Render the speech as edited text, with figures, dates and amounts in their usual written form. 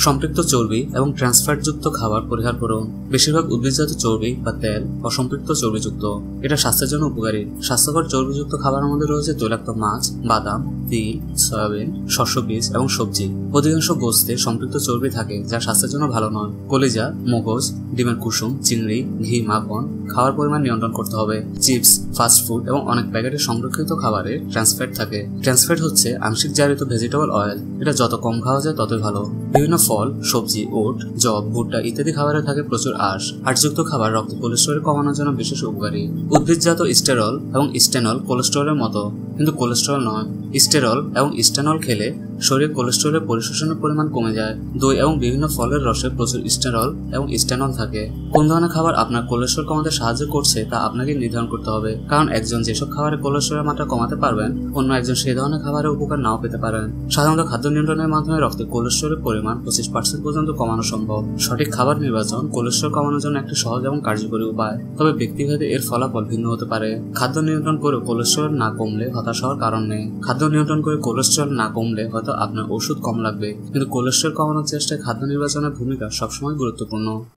সম্পৃক্ত চর্বি এবং ট্রান্সফ্যাটযুক্ত খাবার পরিহার করুন। বেশিরভাগ উদ্ভিদজাত চর্বি বা তেল অসম্পৃক্ত চর্বিযুক্ত। এটা স্বাস্থ্যের জন্য উপকারী। স্বাস্থ্যকর চর্বিযুক্ত খাবারের মধ্যে রয়েছে তৈলাক্ত মাছ, বাদাম, তিল, সয়াবিন, শস্য বীজ এবং সবজি। অধিকাংশ গোস্তে সম্পৃক্ত চর্বি থাকে যা স্বাস্থ্যের জন্য ভালো নয়। কলিজা, মগজ, ডিমের কুসুম, চিংড়ি, ঘি, মাখন খাওয়ার পরিমাণ নিয়ন্ত্রণ করতে হবে। চিপস, ফাস্টফুড এবং অনেক প্যাকেটে সংরক্ষিত খাবারে ট্রান্সফ্যাট থাকে। ট্রান্সফ্যাট হচ্ছে আংশিক জারিত ভেজিটেবল অয়েল। এটা যত কম খাওয়া যায় ততই ভালো। বিভিন্ন ফল, সবজি, ওট, যব, ভুট্টা ইত্যাদি খাবারে থাকে প্রচুর আঁশ। আঁশযুক্ত খাবার রক্তে কোলেস্টেরল কমানোর জন্য বিশেষ উপকারী। উদ্ভিদজাত স্টেরল এবং স্টেনল কোলেস্টেরলের মতো, কিন্তু কোলেস্টেরল নয়। স্টেরল এবং স্টেনল খেলে শরীরে কোলেস্টেরলের পরিশোষণের পরিমাণ কমে যায়। দই এবং বিভিন্ন ফলের রসে প্রচুর স্টেরল এবং স্টেনল থাকে। কোন ধরনের খাবার আপনার কোলেস্টেরল কমাতে সাহায্য করছে তা আপনাকে নির্ধারণ করতে হবে, কারণ একজন যেসব খাবারে কোলেস্টেরলের মাত্রা কমাতে পারবেন, অন্য একজন সেই ধরনের খাবারের উপকার নাও পেতে পারেন। সাধারণত খাদ্য নিয়ন্ত্রণের মাধ্যমে রক্তে কোলেস্টেরলের পরিমাণ 25% পর্যন্ত কমানো সম্ভব। সঠিক খাবার নির্বাচন কোলেস্টেরল কমানোর জন্য একটি সহজ এবং কার্যকরী উপায়, তবে ব্যক্তিভেদে এর ফলাফল ভিন্ন হতে পারে। খাদ্য নিয়ন্ত্রণ করে কোলেস্টেরল না কমলে হতাশ হওয়ার কারণ নেই। খাদ্য নিয়ন্ত্রণ করে কোলেস্টেরল না কমলে হয়তো আপনার ওষুধ কম লাগবে, কিন্তু কোলেস্টেরল কমানোর চেষ্টায় খাদ্য নির্বাচনের ভূমিকা সবসময় গুরুত্বপূর্ণ।